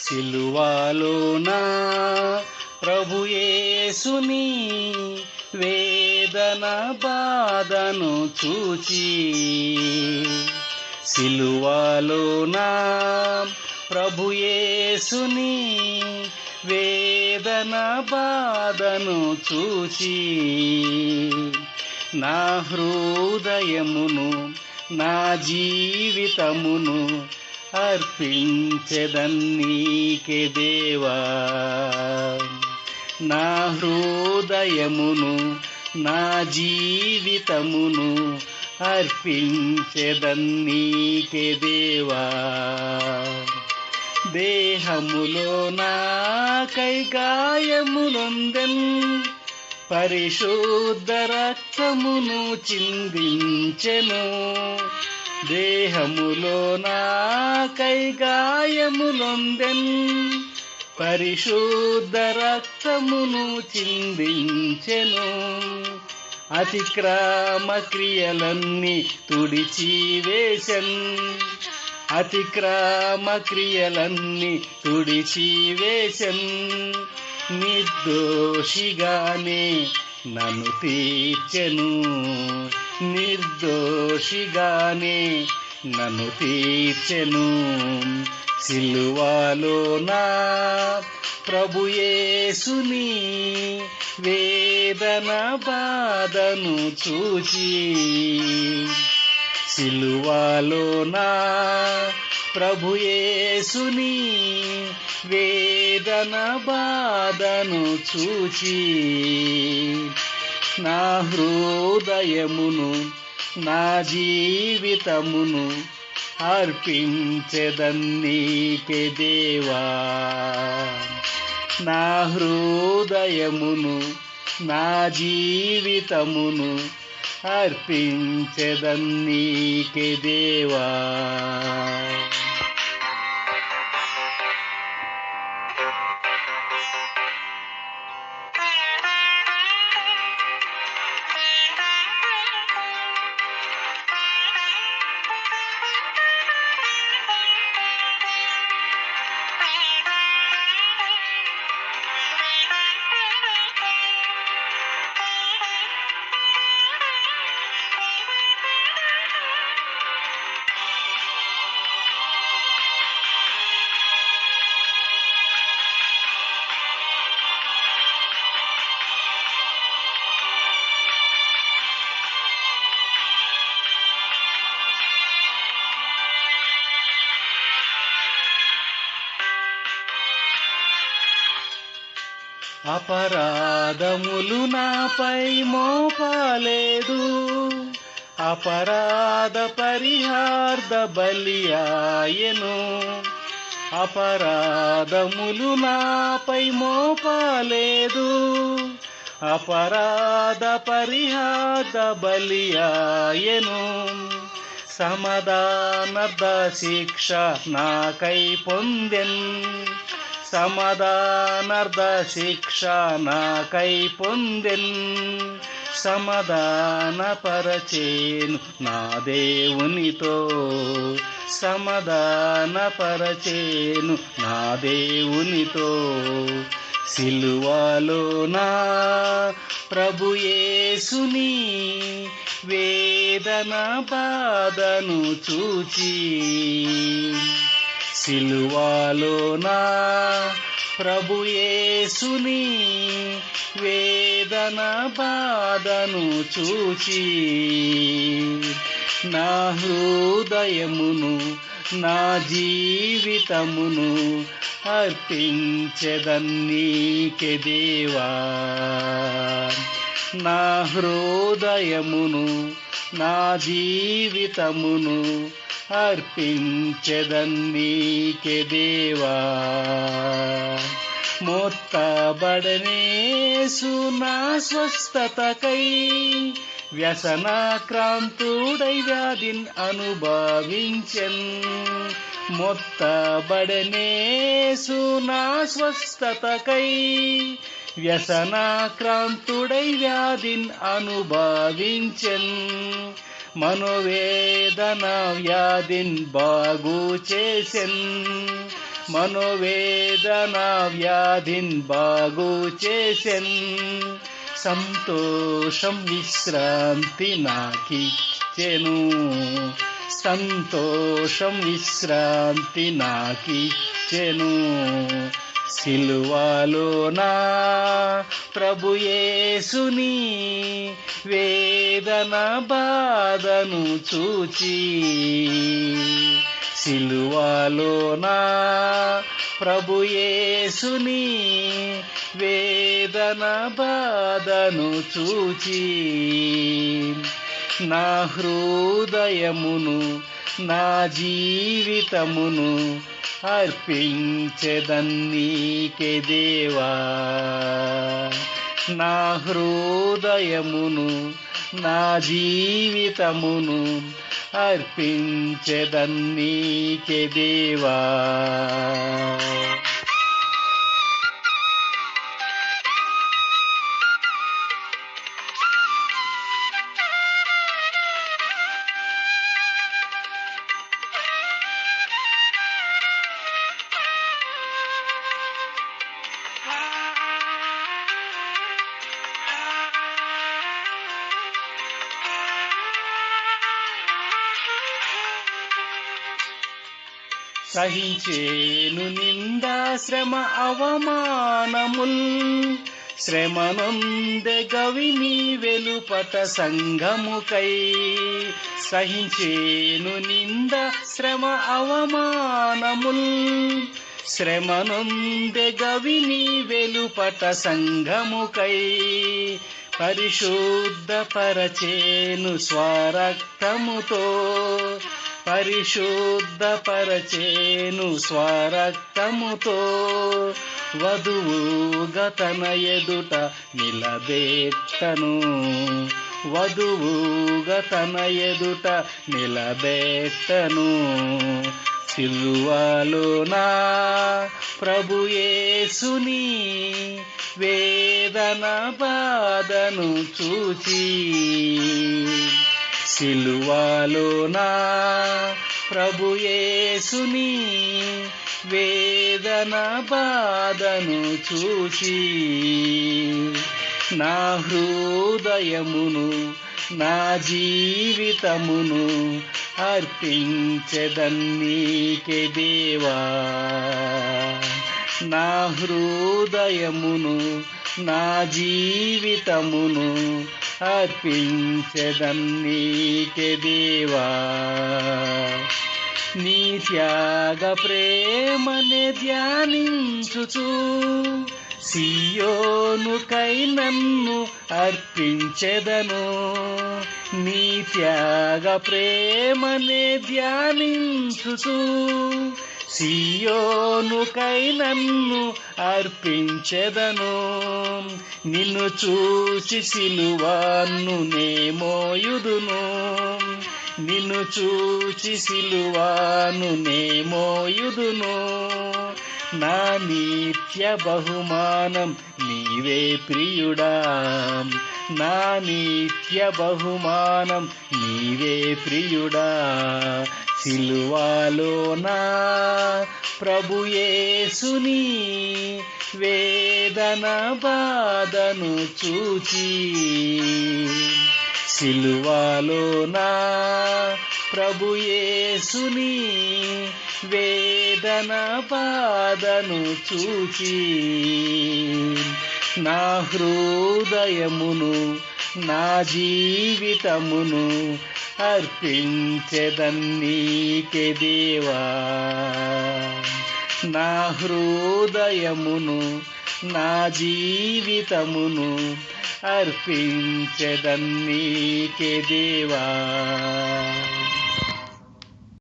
సిలువలోన ప్రభు యేసుని వేదన బాధను చూచి, సిలువలోన ప్రభు యేసుని వేదన బాధను చూచి, నా హృదయమును నా జీవితమును అర్పించెదన్నీకే దేవా. నా హృదయమును నా జీవితమును అర్పించెదన్నీకే దేవా. దేహములో నాకై గాయములొందెన్, పరిశుద్ధ రక్తమును చిందించెను. దేహములో నాకై గాయములొందెన్, పరిశుద్ధ రక్తమును చిందించెను. అతిక్రమ క్రియలన్నీ తుడిచివేశన్, అతిక్రమ క్రియలన్నీ తుడిచివేశన్. నిర్దోషిగానే నన్ను తీర్చెను, నిర్దోషిగానే నన్ను తీర్చెను. సిలువలోన ప్రభు యేసుని వేదన బాధను చూచి, సిలువలోన ప్రభు యేసుని వేదన బాధను చూచి, నా హృదయమును నా జీవితమును అర్పించెదన్నీకే దేవా. నా హృదయమును నా జీవితమును అర్పించెదన్నీకే దేవా. అపరాధములు నాపై మోపలేదు, అపరాధ పరిహార్థ బలియాయెను. అపరాధములు నాపై మోపలేదు, అపరాధ పరిహార్థ బలియాయెను. సమాధానార్థ శిక్ష నాకై పొందెన్, సమాధానార్థ శిక్ష నాకై పొందెన్. సమాధానపరచేను నా దేవునితో, సమాధానపరచేను నా దేవునితో. సిలువలోన ప్రభు యేసుని వేదన బాధను చూచి, సిలువలోన ప్రభు యేసుని వేదన బాధను చూచి, నా హృదయమును నా జీవితమును అర్పించెదన్నీకే దేవా. నా హృదయమును నా జీవితమును అర్పించెదన్నీకే దేవా. మోత్తబడనేసు నా స్వస్థతకై, వ్యసనాక్రాంతుడై వ్యాధిని అనుభవించెన్. మొత్తబడనేసు నా స్వస్థతకై, వ్యసనాక్రాంతుడై వ్యాధిని అనుభవించెన్. మనోవేదన వ్యాధిని బాగు చేసెన్, మనోవేదన వ్యాధిన్ బాగు చేసెన్. సంతోషం విశ్రాంతి నాకిచ్చెను, సంతోషం విశ్రాంతి నాకిచ్చెను. సిలువలో నా ప్రభు యేసుని వేదన బాధను చూచి, సిలువలో నా ప్రభు యేసుని వేదన బాధను చూచి, నా హృదయమును నా జీవితమును అర్పించెదన్నీకే దేవా. నా హృదయమును నా జీవితమును అర్పించెదన్నీకే దేవా. సహించేను నిందా శ్రమ అవమానముల్, శ్రమనొందె గవిని వెలుపట సంఘముకై. సహించేను నిందా శ్రమ అవమానముల్, శ్రమనొందె గవిని వెలుపట సంఘముకై. పరిశుద్ధపరచేను స్వరక్తముతో, పరిశుద్ధపరచేను స్వరక్తముతో. వధువుగా తన ఎదుట నిలబెట్టను, వధువుగా తన ఎదుట నిలబెట్టను. సిలువలో నా ప్రభు యేసుని వేదన బాధను చూచి, సిలువలో నా ప్రభు యేసుని వేదన బాధను చూచి, నా హృదయమును నా జీవితమును అర్పించెదన్నీకే దేవా. నా హృదయమును నా జీవితమును అర్పించెదన్నీకే దేవా. నీ త్యాగ ప్రేమనే ధ్యానించుచు, సియోనుకై నన్ను అర్పించెదను. నీ త్యాగ ప్రేమనే ధ్యానించుచు, సియోనుకై నన్ను అర్పించెదను. నిన్ను చూసి సిలువను నే మోయుదును, నిన్ను చూచి సిలువను నే మోయుదును. నా నిత్య బహుమానం నీవే ప్రియుడా, నా నిత్య బహుమానం నీవే ప్రియుడా. సిలువలో నా ప్రభు యేసుని వేదన బాధను చూచి, సిలువలో నా ప్రభు యేసుని వేదన బాధను చూచి, నా హృదయమును నా జీవితమును అర్పించెదన్నీకే దేవా. నా హృదయమును నా జీవితమును అర్పించెదన్నీకే దేవా.